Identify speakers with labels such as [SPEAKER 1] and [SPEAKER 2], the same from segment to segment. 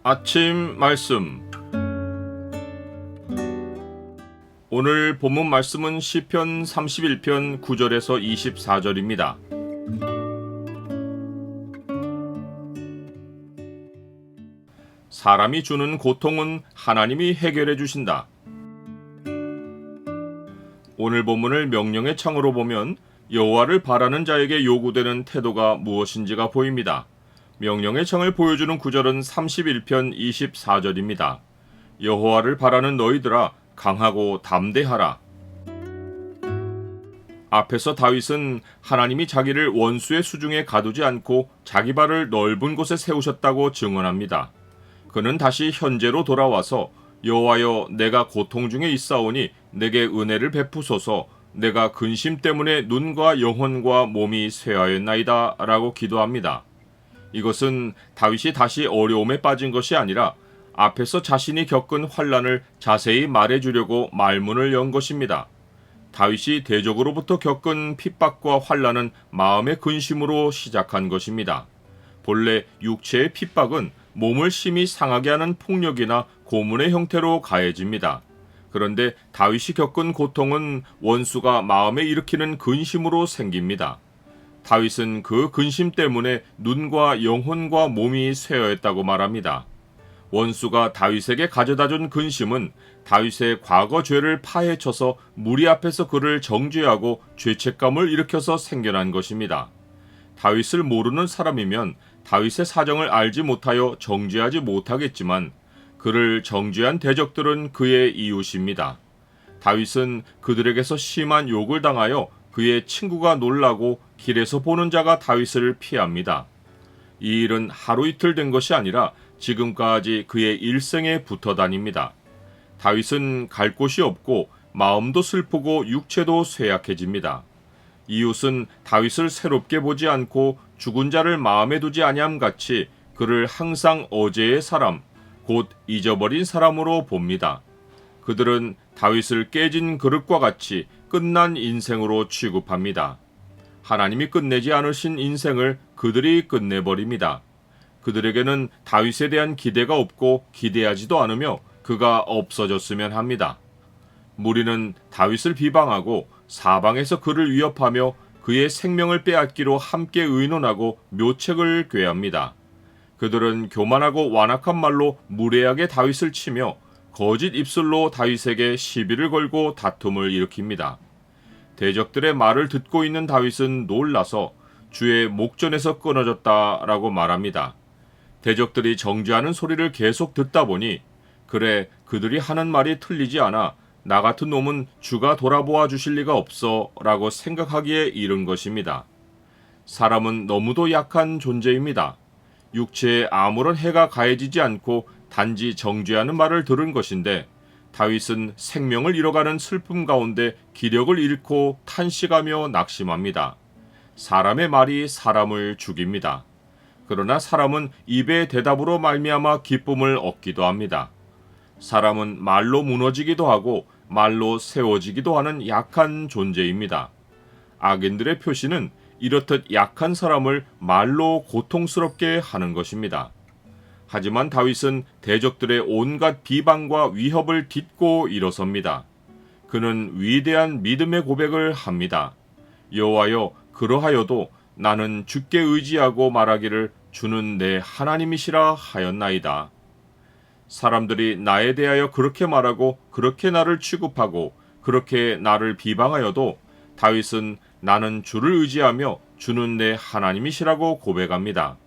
[SPEAKER 1] 아침 말씀. 오늘 본문 말씀은 시편 31편 9절에서 24절입니다. 사람이 주는 고통은 하나님이 해결해 주신다. 오늘 본문을 명령의 창으로 보면 여호와를 바라는 자에게 요구되는 태도가 무엇인지가 보입니다. 명령의 창을 보여주는 구절은 31편 24절입니다. 여호와를 바라는 너희들아 강하고 담대하라. 앞에서 다윗은 하나님이 자기를 원수의 수중에 가두지 않고 자기 발을 넓은 곳에 세우셨다고 증언합니다. 그는 다시 현재로 돌아와서 여호와여 내가 고통 중에 있사오니 내게 은혜를 베푸소서. 내가 근심 때문에 눈과 영혼과 몸이 쇠하였나이다 라고 기도합니다. 이것은 다윗이 다시 어려움에 빠진 것이 아니라 앞에서 자신이 겪은 환난을 자세히 말해주려고 말문을 연 것입니다. 다윗이 대적으로부터 겪은 핍박과 환난은 마음의 근심으로 시작한 것입니다. 본래 육체의 핍박은 몸을 심히 상하게 하는 폭력이나 고문의 형태로 가해집니다. 그런데 다윗이 겪은 고통은 원수가 마음에 일으키는 근심으로 생깁니다. 다윗은 그 근심 때문에 눈과 영혼과 몸이 쇠하였다고 말합니다. 원수가 다윗에게 가져다준 근심은 다윗의 과거 죄를 파헤쳐서 무리 앞에서 그를 정죄하고 죄책감을 일으켜서 생겨난 것입니다. 다윗을 모르는 사람이면 다윗의 사정을 알지 못하여 정죄하지 못하겠지만 그를 정죄한 대적들은 그의 이웃입니다. 다윗은 그들에게서 심한 욕을 당하여 그의 친구가 놀라고 길에서 보는 자가 다윗을 피합니다. 이 일은 하루 이틀 된 것이 아니라 지금까지 그의 일생에 붙어 다닙니다. 다윗은 갈 곳이 없고 마음도 슬프고 육체도 쇠약해집니다. 이웃은 다윗을 새롭게 보지 않고 죽은 자를 마음에 두지 아니함 같이 그를 항상 어제의 사람, 곧 잊어버린 사람으로 봅니다. 그들은 다윗을 깨진 그릇과 같이 끝난 인생으로 취급합니다. 하나님이 끝내지 않으신 인생을 그들이 끝내버립니다. 그들에게는 다윗에 대한 기대가 없고 기대하지도 않으며 그가 없어졌으면 합니다. 무리는 다윗을 비방하고 사방에서 그를 위협하며 그의 생명을 빼앗기로 함께 의논하고 묘책을 꾀합니다. 그들은 교만하고 완악한 말로 무례하게 다윗을 치며 거짓 입술로 다윗에게 시비를 걸고 다툼을 일으킵니다. 대적들의 말을 듣고 있는 다윗은 놀라서 주의 목전에서 끊어졌다라고 말합니다. 대적들이 정죄하는 소리를 계속 듣다 보니 그래 그들이 하는 말이 틀리지 않아 나 같은 놈은 주가 돌아보아 주실 리가 없어 라고 생각하기에 이른 것입니다. 사람은 너무도 약한 존재입니다. 육체에 아무런 해가 가해지지 않고 단지 정죄하는 말을 들은 것인데 다윗은 생명을 잃어가는 슬픔 가운데 기력을 잃고 탄식하며 낙심합니다. 사람의 말이 사람을 죽입니다. 그러나 사람은 입의 대답으로 말미암아 기쁨을 얻기도 합니다. 사람은 말로 무너지기도 하고 말로 세워지기도 하는 약한 존재입니다. 악인들의 표시는 이렇듯 약한 사람을 말로 고통스럽게 하는 것입니다. 하지만 다윗은 대적들의 온갖 비방과 위협을 딛고 일어섭니다. 그는 위대한 믿음의 고백을 합니다. 여호와여 그러하여도 나는 주께 의지하고 말하기를 주는 내 하나님이시라 하였나이다. 사람들이 나에 대하여 그렇게 말하고 그렇게 나를 취급하고 그렇게 나를 비방하여도 다윗은 나는 주를 의지하며 주는 내 하나님이시라고 고백합니다.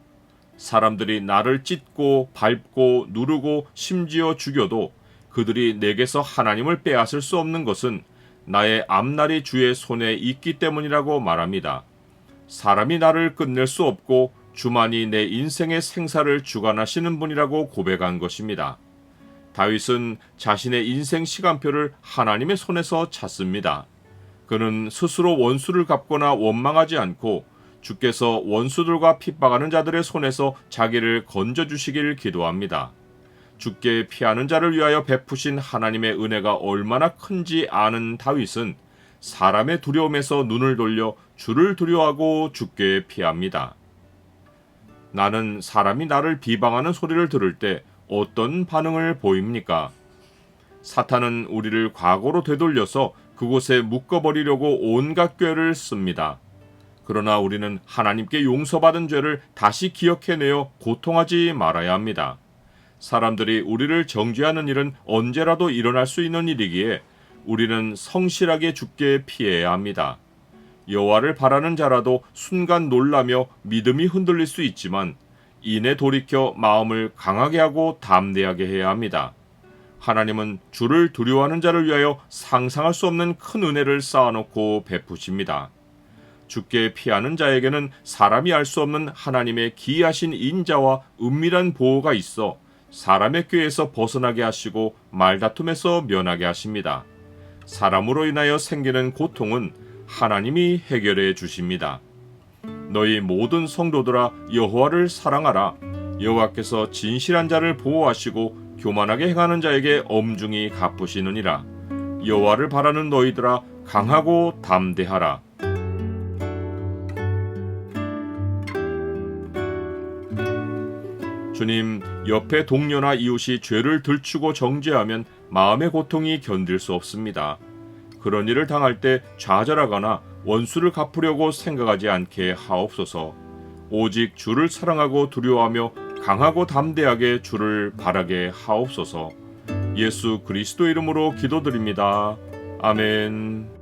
[SPEAKER 1] 사람들이 나를 찢고 밟고 누르고 심지어 죽여도 그들이 내게서 하나님을 빼앗을 수 없는 것은 나의 앞날이 주의 손에 있기 때문이라고 말합니다. 사람이 나를 끝낼 수 없고 주만이 내 인생의 생사를 주관하시는 분이라고 고백한 것입니다. 다윗은 자신의 인생 시간표를 하나님의 손에서 찾습니다. 그는 스스로 원수를 갚거나 원망하지 않고 주께서 원수들과 핍박하는 자들의 손에서 자기를 건져주시길 기도합니다. 주께 피하는 자를 위하여 베푸신 하나님의 은혜가 얼마나 큰지 아는 다윗은 사람의 두려움에서 눈을 돌려 주를 두려워하고 주께 피합니다. 나는 사람이 나를 비방하는 소리를 들을 때 어떤 반응을 보입니까? 사탄은 우리를 과거로 되돌려서 그곳에 묶어버리려고 온갖 꾀를 씁니다. 그러나 우리는 하나님께 용서받은 죄를 다시 기억해내어 고통하지 말아야 합니다. 사람들이 우리를 정죄하는 일은 언제라도 일어날 수 있는 일이기에 우리는 성실하게 주께 피해야 합니다. 여호와를 바라는 자라도 순간 놀라며 믿음이 흔들릴 수 있지만 이내 돌이켜 마음을 강하게 하고 담대하게 해야 합니다. 하나님은 주를 두려워하는 자를 위하여 상상할 수 없는 큰 은혜를 쌓아놓고 베푸십니다. 주께 피하는 자에게는 사람이 알 수 없는 하나님의 기이하신 인자와 은밀한 보호가 있어 사람의 꾀에서 벗어나게 하시고 말다툼에서 면하게 하십니다. 사람으로 인하여 생기는 고통은 하나님이 해결해 주십니다. 너희 모든 성도들아 여호와를 사랑하라. 여호와께서 진실한 자를 보호하시고 교만하게 행하는 자에게 엄중히 갚으시느니라. 여호와를 바라는 너희들아 강하고 담대하라. 주님, 옆에 동료나 이웃이 죄를 들추고 정죄하면 마음의 고통이 견딜 수 없습니다. 그런 일을 당할 때 좌절하거나 원수를 갚으려고 생각하지 않게 하옵소서. 오직 주를 사랑하고 두려워하며 강하고 담대하게 주를 바라게 하옵소서. 예수 그리스도 이름으로 기도드립니다. 아멘.